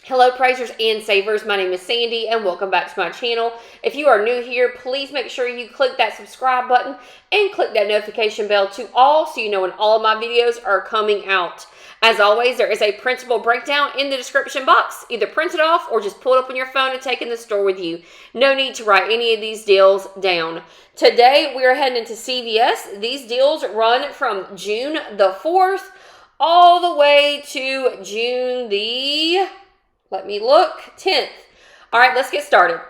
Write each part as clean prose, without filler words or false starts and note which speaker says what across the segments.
Speaker 1: Hello praisers and savers, my name is Sandy and welcome back to my channel. If you are new here, please make sure you click that subscribe button and click that notification bell to all so you know when all of my videos are coming out. As always, there is a printable breakdown in the description box. Either print it off or just pull it up on your phone and take it in the store with you. No need to write any of these deals down. Today we are heading into CVS. These deals run from June the 4th all the way to June the... let me look, 10th. All right, let's get started.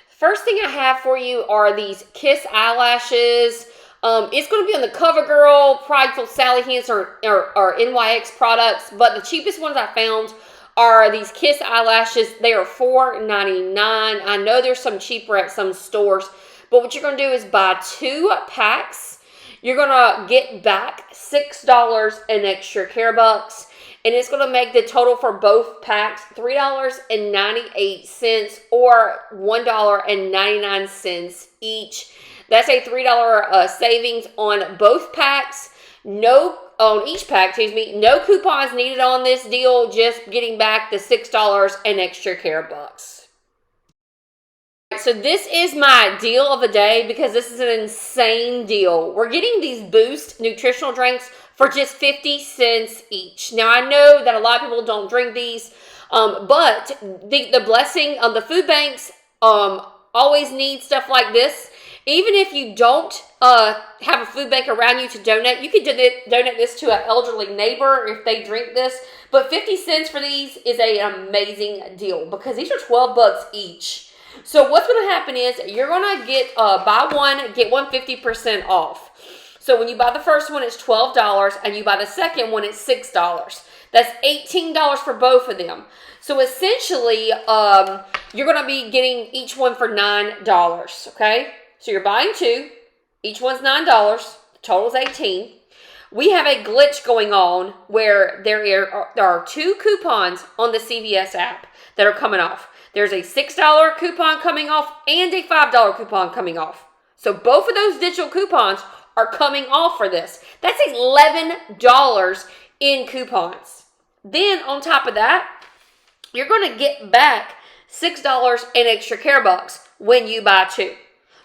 Speaker 1: First thing I have for you are these Kiss eyelashes. It's going to be on the CoverGirl, Prideful Sally Hansen, or NYX products, but the cheapest ones I found are these Kiss eyelashes. They are $4.99. I know there's some cheaper at some stores, but what you're going to do is buy 2 packs. You're going to get back $6 in extra care bucks. And it's going to make the total for both packs $3.98 or $1.99 each. That's a $3 savings on both packs. On each pack, excuse me. No coupons needed on this deal. Just getting back the $6 in extra care bucks. So this is my deal of the day because this is an insane deal. We're getting these Boost nutritional drinks for just 50 cents each. Now, I know that a lot of people don't drink these, but the blessing of the food banks always need stuff like this. Even if you don't have a food bank around you to donate, you could donate this to an elderly neighbor if they drink this. But 50 cents for these is an amazing deal because these are 12 bucks each. So what's going to happen is you're going to get buy one, get one 50% off. So when you buy the first one, it's $12, and you buy the second one, it's $6. That's $18 for both of them. So essentially, you're going to be getting each one for $9, okay? So you're buying 2. Each one's $9. The total is $18. We have a glitch going on where there are 2 coupons on the CVS app that are coming off. There's a $6 coupon coming off and a $5 coupon coming off. So both of those digital coupons are coming off for this. That's $11 in coupons. Then on top of that, you're going to get back $6 in extra care bucks when you buy 2.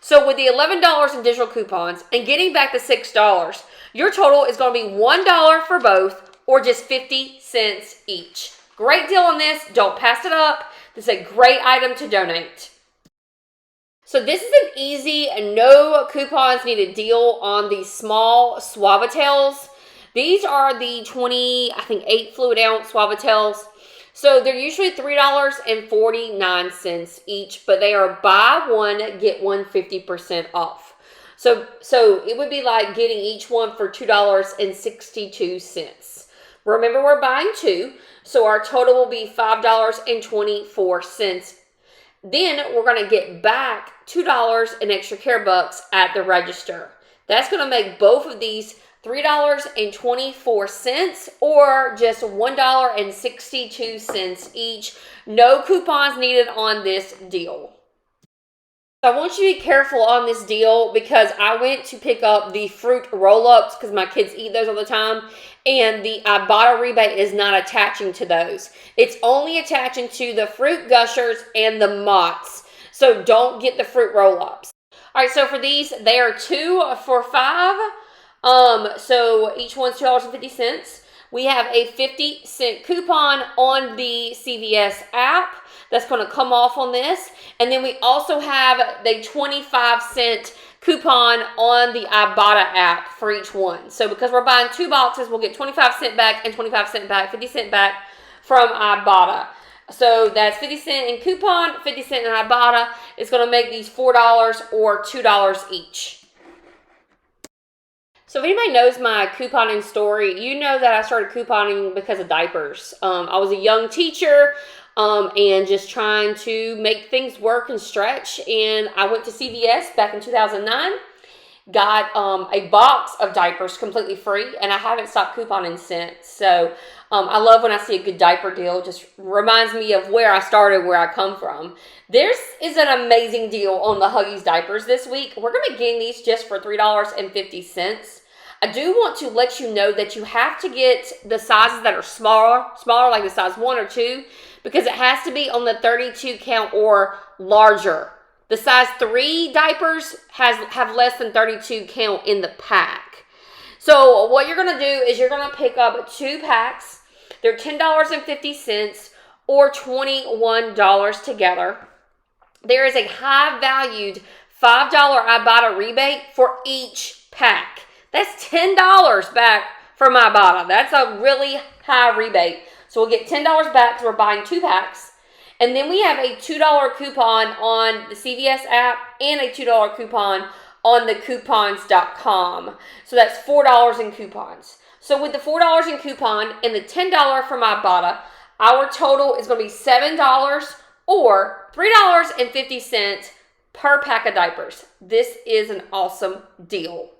Speaker 1: So with the $11 in digital coupons and getting back the $6, your total is going to be $1 for both or just 50 cents each. Great deal on this. Don't pass it up. This is a great item to donate. So this is an easy and no coupons needed deal on the small Suave Tails. These are the 8 fluid ounce Suave Tails. So they're usually $3.49 each, but they are buy one, get one 50% off. So it would be like getting each one for $2.62. Remember, we're buying 2, so our total will be $5.24. Then we're going to get back $2 in extra care bucks at the register. That's going to make both of these $3.24 or just $1.62 each. No coupons needed on this deal. I want you to be careful on this deal because I went to pick up the fruit Rollups because my kids eat those all the time, and the IBOTTA rebate is not attaching to those. It's only attaching to the fruit gushers and the Mott's. So don't get the fruit Rollups. All right, so for these, they are 2 for $5. So each one's $2.50. We have a 50-cent coupon on the CVS app that's going to come off on this. And then we also have the 25-cent coupon on the IBOTTA app for each one. So because we're buying 2 boxes, we'll get 25 cents back and 25 cents back, 50 cents back from IBOTTA. So that's 50 cents in coupon, 50 cents in IBOTTA. It's going to make these $4 or $2 each. So if anybody knows my couponing story, you know that I started couponing because of diapers. I was a young teacher and just trying to make things work and stretch. And I went to CVS back in 2009, got a box of diapers completely free, and I haven't stopped couponing since. So I love when I see a good diaper deal. It just reminds me of where I started, where I come from. This is an amazing deal on the Huggies diapers this week. We're going to be getting these just for $3.50. I do want to let you know that you have to get the sizes that are smaller like the size 1 or 2, because it has to be on the 32 count or larger. The size 3 diapers have less than 32 count in the pack. So what you're going to do is you're going to pick up 2 packs. They're $10.50 or $21 together. There is a high valued $5 IBOTTA rebate for each pack. That's $10 back from IBOTTA. That's a really high rebate. So we'll get $10 back because we're buying 2 packs. And then we have a $2 coupon on the CVS app and a $2 coupon on the coupons.com. So that's $4 in coupons. So with the $4 in coupon and the $10 from IBOTTA, our total is going to be $7 or $3.50 per pack of diapers. This is an awesome deal.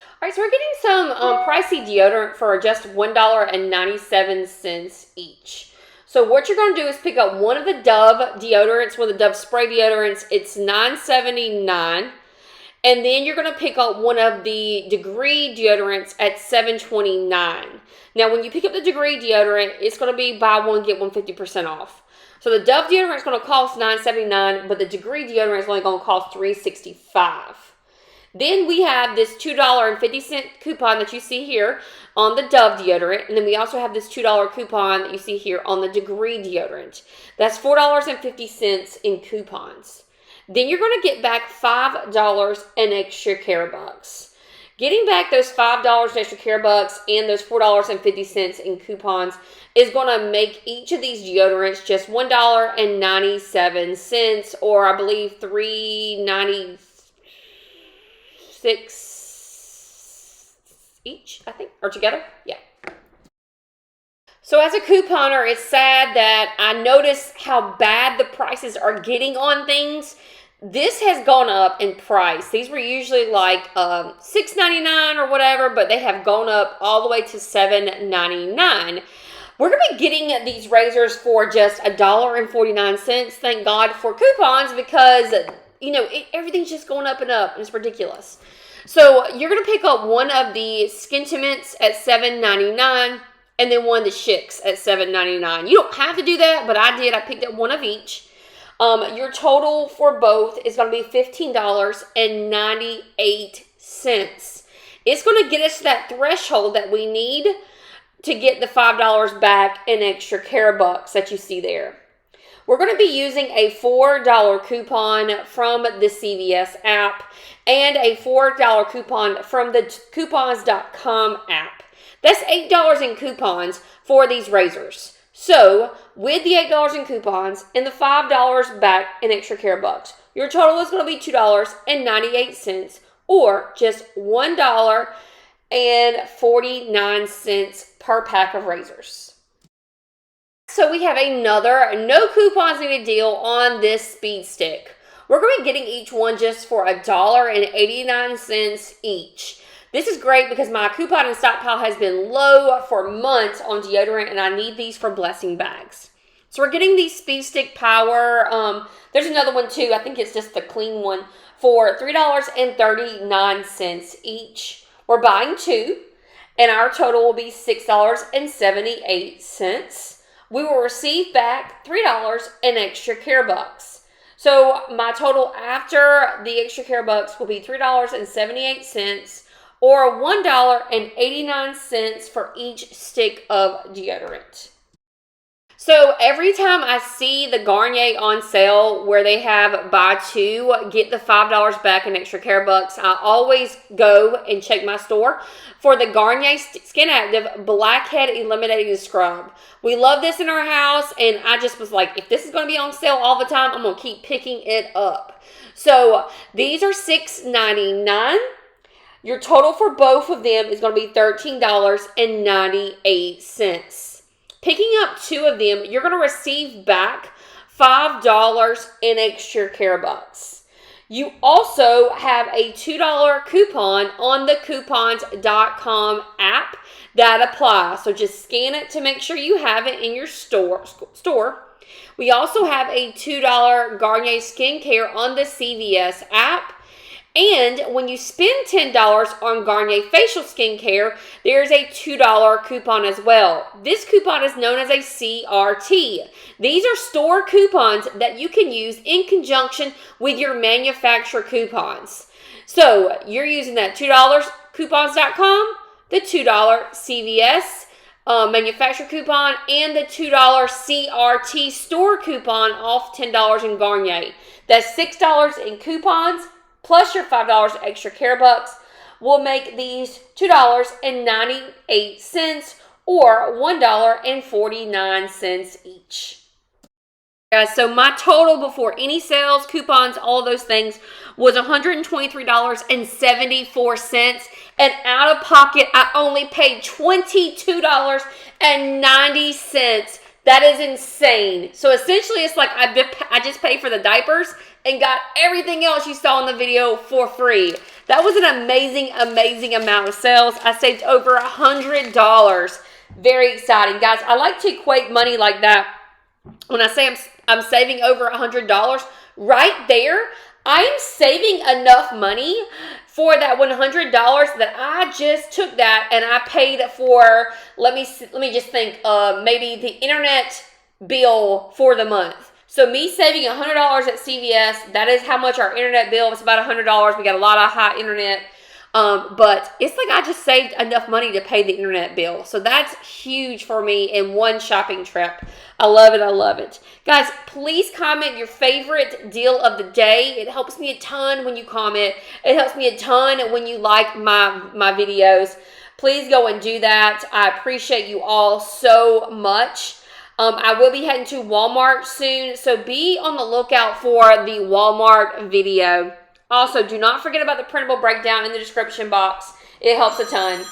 Speaker 1: All right, so we're getting some pricey deodorant for just $1.97 each. So what you're going to do is pick up one of the Dove deodorants, one of the Dove spray deodorants. It's $9.79. And then you're going to pick up one of the Degree deodorants at $7.29. Now, when you pick up the Degree deodorant, it's going to be buy one, get one 50% off. So the Dove deodorant is going to cost $9.79, but the Degree deodorant is only going to cost $3.65. Then we have this $2.50 coupon that you see here on the Dove deodorant. And then we also have this $2 coupon that you see here on the Degree deodorant. That's $4.50 in coupons. Then you're going to get back $5 in extra care bucks. Getting back those $5 in extra care bucks and those $4.50 in coupons is going to make each of these deodorants just $1.97, or I believe $3.96 each, I think, or together. Yeah. So as a couponer, it's sad that I notice how bad the prices are getting on things. This has gone up in price. These were usually like $6.99 or whatever, but they have gone up all the way to $7.99. We're going to be getting these razors for just $1.49. Thank God for coupons, because everything's just going up and up, and it's ridiculous. So you're going to pick up one of the Skintimates at $7.99 and then one of the Shicks at $7.99. You don't have to do that, but I did. I picked up one of each. Your total for both is going to be $15.98. It's going to get us to that threshold that we need to get the $5 back in extra care bucks that you see there. We're going to be using a $4 coupon from the CVS app and a $4 coupon from the coupons.com app. That's $8 in coupons for these razors. So, with the $8 in coupons and the $5 back in extra care bucks, your total is going to be $2.98, or just $1.49 per pack of razors. So we have another no coupons needed deal on this speed stick. We're going to be getting each one just for $1.89 each. This is great because my coupon and stockpile has been low for months on deodorant, and I need these for blessing bags. So we're getting these Speed Stick Power. There's another one too. I think it's just the clean one for $3.39 each. We're buying 2, and our total will be $6.78. We will receive back $3 in extra care bucks. So my total after the extra care bucks will be $3.78, or $1.89 for each stick of deodorant. So every time I see the Garnier on sale where they have buy 2, get the $5 back in extra care bucks, I always go and check my store for the Garnier Skin Active Blackhead Eliminating Scrub. We love this in our house, and I just was like, if this is going to be on sale all the time, I'm going to keep picking it up. So these are $6.99. Your total for both of them is going to be $13.98. Picking up 2 of them, you're going to receive back $5 in extra care bucks. You also have a $2 coupon on the coupons.com app that applies. So just scan it to make sure you have it in your store. We also have a $2 Garnier skincare on the CVS app. And when you spend $10 on Garnier facial skincare, there's a $2 coupon as well. This coupon is known as a CRT. These are store coupons that you can use in conjunction with your manufacturer coupons. So you're using that $2 coupons.com, the $2 CVS manufacturer coupon, and the $2 CRT store coupon off $10 in Garnier. That's $6 in coupons plus your $5 extra care bucks will make these $2.98 or $1.49 each. Guys, so my total before any sales, coupons, all those things was $123.74. And out of pocket, I only paid $22.90. That is insane. So essentially, it's like I just paid for the diapers and got everything else you saw in the video for free. That was an amazing, amazing amount of sales. I saved over $100. Very exciting. Guys, I like to equate money like that. When I say I'm saving over $100, right there, I'm saving enough money for that $100 that I just took that and I paid for, let me just think, maybe the internet bill for the month. So me saving $100 at CVS, that is how much our internet bill was, about $100. We got a lot of high internet. But it's like I just saved enough money to pay the internet bill. So that's huge for me in one shopping trip. I love it. I love it. Guys, please comment your favorite deal of the day. It helps me a ton when you comment. It helps me a ton when you like my videos. Please go and do that. I appreciate you all so much. I will be heading to Walmart soon, so be on the lookout for the Walmart video. Also, do not forget about the printable breakdown in the description box. It helps a ton.